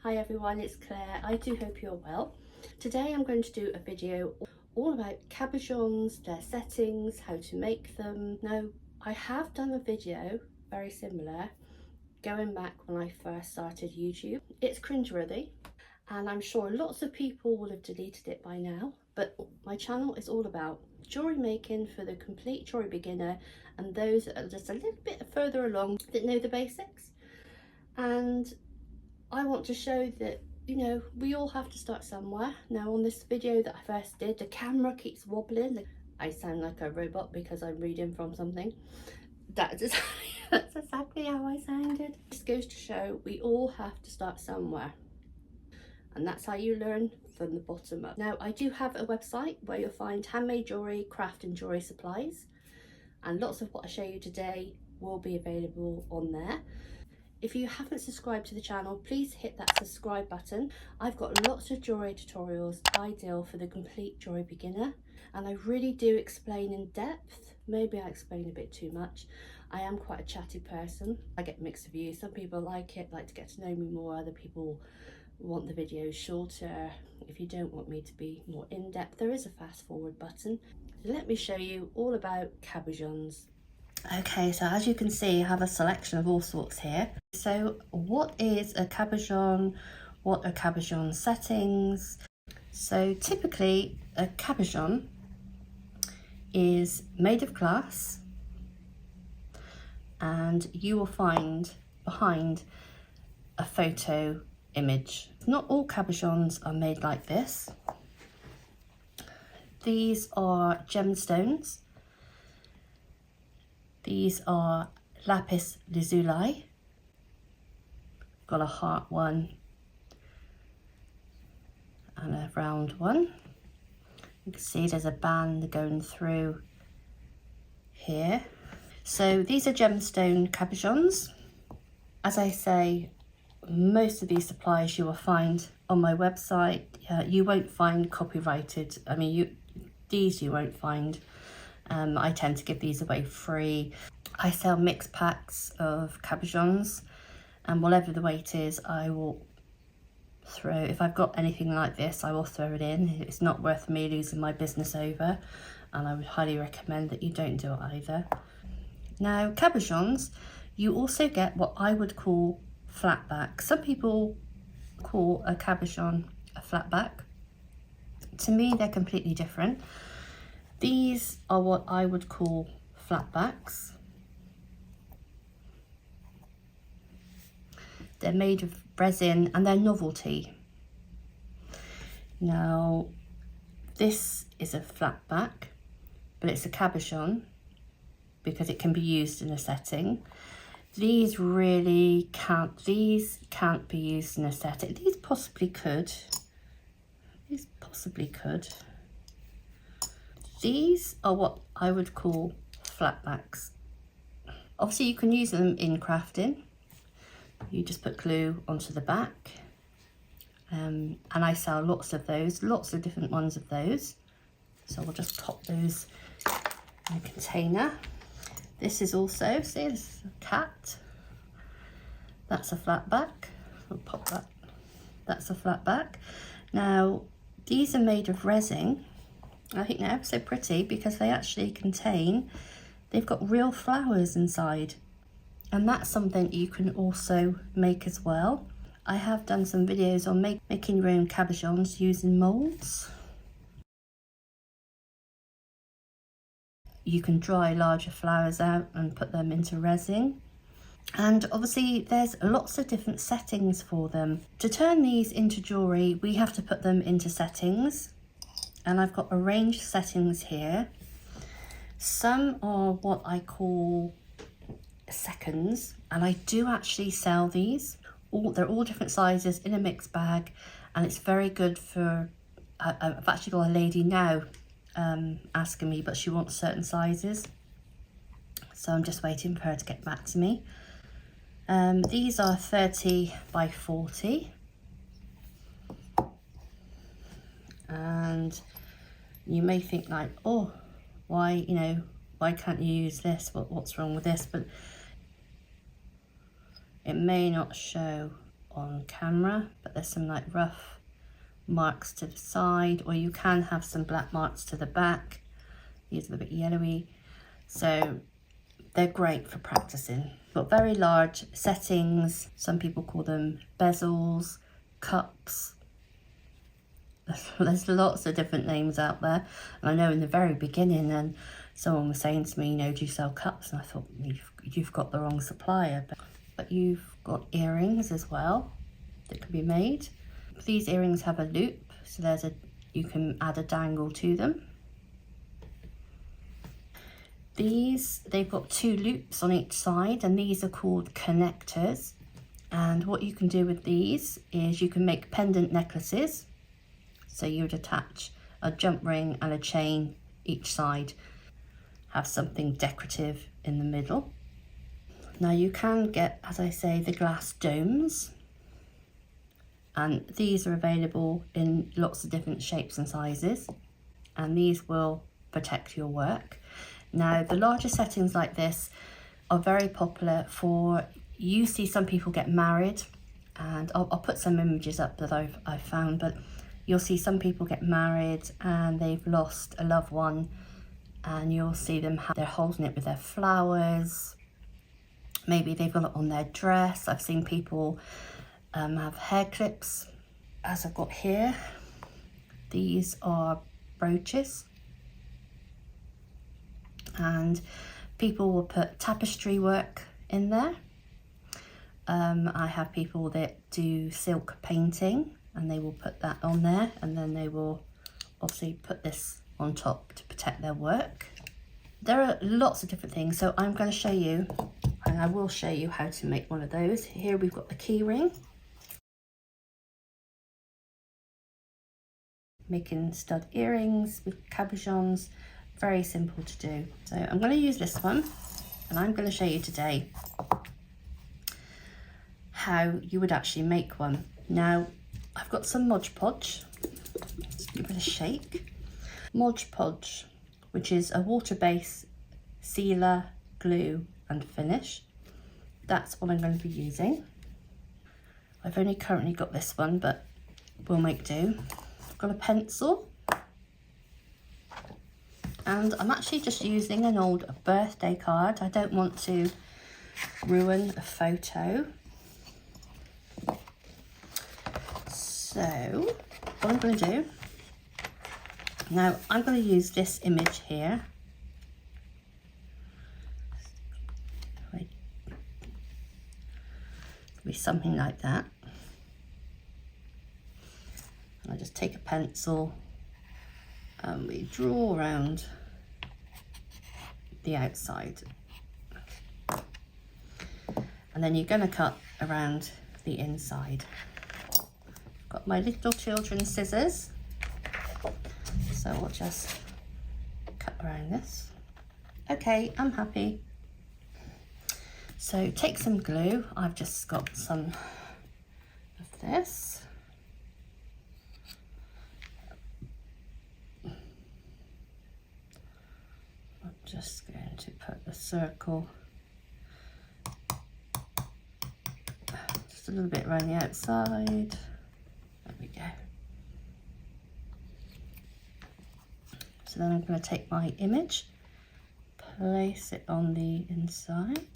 Hi everyone, it's Claire. I do hope you're well. Today I'm going to do a video all about cabochons, their settings, how to make them. Now, I have done a video very similar going back when I first started YouTube. It's cringeworthy and I'm sure lots of people will have deleted it by now, but my channel is all about jewellery making for the complete jewellery beginner and those that are just a little bit further along that know the basics. And I want to show that, you know, we all have to start somewhere. Now on this video that I first did, the camera keeps wobbling. I sound like a robot because I'm reading from something. That's exactly how I sounded. This goes to show we all have to start somewhere. And that's how you learn from the bottom up. Now I do have a website where you'll find handmade jewellery, craft and jewellery supplies. And lots of what I show you today will be available on there. If you haven't subscribed to the channel, please hit that subscribe button. I've got lots of jewellery tutorials ideal for the complete jewellery beginner, and I really do explain in depth. Maybe I explain a bit too much. I am quite a chatty person. I get mixed reviews. Some people like it, like to get to know me more. Other people want the videos shorter. If you don't want me to be more in-depth, there is a fast forward button. Let me show you all about cabochons. Okay, so as you can see, I have a selection of all sorts here. So what is a cabochon? What are cabochon settings? So typically a cabochon is made of glass, and you will find behind a photo image. Not all cabochons are made like this. These are gemstones. These are lapis lazuli. Got a heart one and a round one. You can see there's a band going through here. So these are gemstone cabochons. As I say, most of these supplies you will find on my website. You won't find copyrighted. I mean, these you won't find. I tend to give these away free. I sell mixed packs of cabochons, and whatever the weight is, I will throw. If I've got anything like this, I will throw it in. It's not worth me losing my business over, and I would highly recommend that you don't do it either. Now, cabochons, you also get what I would call flatback. Some people call a cabochon a flatback. To me, they're completely different. These are what I would call flatbacks. They're made of resin and they're novelty. Now, this is a flatback, but it's a cabochon because it can be used in a setting. These really can't, these can't be used in a setting. These possibly could. These possibly could. These are what I would call flatbacks. Obviously you can use them in crafting. You just put glue onto the back. And I sell lots of those, lots of different ones of those. So we'll just pop those in a container. This is also, see, this is a cat. That's a flatback. We'll pop that. That's a flatback. Now, these are made of resin. I think they're so pretty because they actually contain, they've got real flowers inside. And that's something you can also make as well. I have done some videos on making your own cabochons using moulds. You can dry larger flowers out and put them into resin. And obviously there's lots of different settings for them. To turn these into jewellery, we have to put them into settings. And I've got a range of settings here. Some are what I call seconds, and I do actually sell these. They're all different sizes in a mixed bag, and it's very good for, I've actually got a lady now asking me, but she wants certain sizes. So I'm just waiting for her to get back to me. These are 30 by 40. And you may think like, oh, why, you know, why can't you use this? What's wrong with this? But it may not show on camera, but there's some like rough marks to the side, or you can have some black marks to the back. These are a bit yellowy, so they're great for practicing. Got very large settings, some people call them bezels, cups. There's lots of different names out there. And I know in the very beginning, and someone was saying to me, you know, do you sell cups? And I thought, you've got the wrong supplier. But you've got earrings as well that can be made. These earrings have a loop, so you can add a dangle to them. They've got 2 loops on each side, and these are called connectors. And what you can do with these is you can make pendant necklaces. So you would attach a jump ring and a chain each side, have something decorative in the middle. Now you can get, as I say, the glass domes, and these are available in lots of different shapes and sizes, and these will protect your work. Now the larger settings like this are very popular for, you see some people get married, and I'll put some images up that I've found, but you'll see some people get married and they've lost a loved one, and you'll see them they're holding it with their flowers. Maybe they've got it on their dress. I've seen people have hair clips, as I've got here. These are brooches, and people will put tapestry work in there. I have people that do silk painting, and they will put that on there, and then they will obviously put this on top to protect their work. There are lots of different things, so I'm going to show you, and I will show you how to make one of those. Here we've got the key ring. Making stud earrings with cabochons, very simple to do. So I'm going to use this one, and I'm going to show you today how you would actually make one. Now I've got some Mod Podge. Let's give it a shake. Mod Podge, which is a water-based sealer, glue and finish. That's what I'm going to be using. I've only currently got this one, but we'll make do. I've got a pencil, and I'm actually just using an old birthday card. I don't want to ruin a photo. So what I'm going to do, now I'm going to use this image here. It'll be something like that. I just take a pencil and we draw around the outside, and then you're going to cut around the inside. Got my little children's scissors, so I'll just cut around this. Okay, I'm happy. So take some glue. I've just got some of this. I'm just going to put the circle just a little bit around the outside. There we go. So then I'm going to take my image, place it on the inside.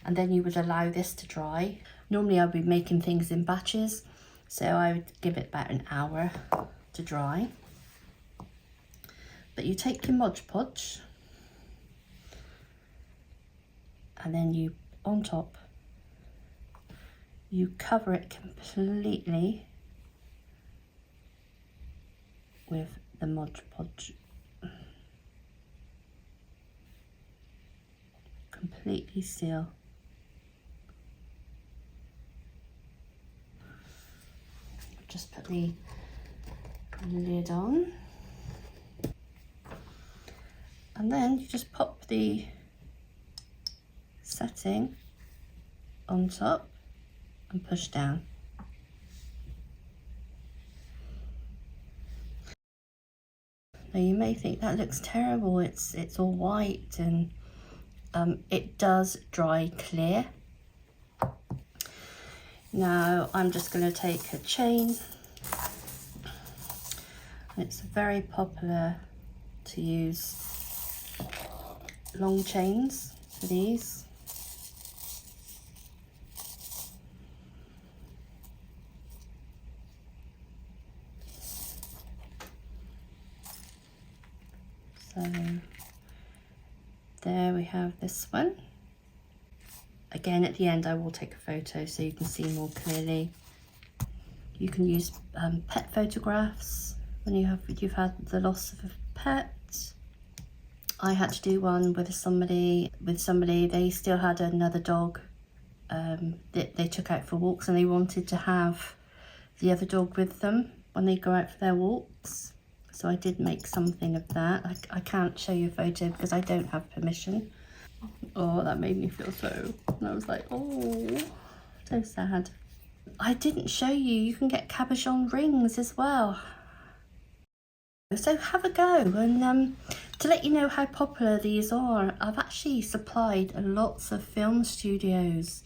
And then you would allow this to dry. Normally I'd be making things in batches, so I would give it about an hour to dry. But you take your Mod Podge, and then you, on top, you cover it completely with the Mod Podge. Completely seal. Just put the lid on, and then you just pop the setting on top and push down. Now you may think that looks terrible, it's all white and it does dry clear. Now I'm just going to take a chain. It's very popular to use long chains for these. So there we have this one. Again, at the end I will take a photo so you can see more clearly. You can use pet photographs when you've had the loss of a pet. I had to do one with somebody. They still had another dog that they took out for walks, and they wanted to have the other dog with them when they go out for their walks. So I did make something of that. I can't show you a photo because I don't have permission. Oh, that made me feel so, and I was like, oh, so sad. I didn't show you, you can get cabochon rings as well. So have a go, and to let you know how popular these are, I've actually supplied lots of film studios,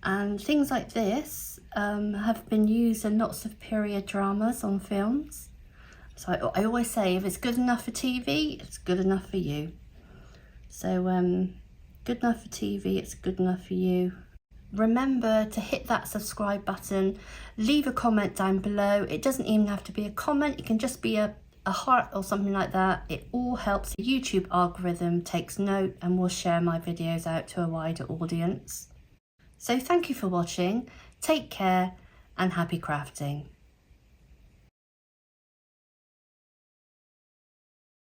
and things like this have been used in lots of period dramas on films. So I always say, if it's good enough for TV, it's good enough for you. So good enough for TV, it's good enough for you. Remember to hit that subscribe button, leave a comment down below. It doesn't even have to be a comment, it can just be a heart or something like that. It all helps. The YouTube algorithm takes note and will share my videos out to a wider audience. So thank you for watching, take care and happy crafting.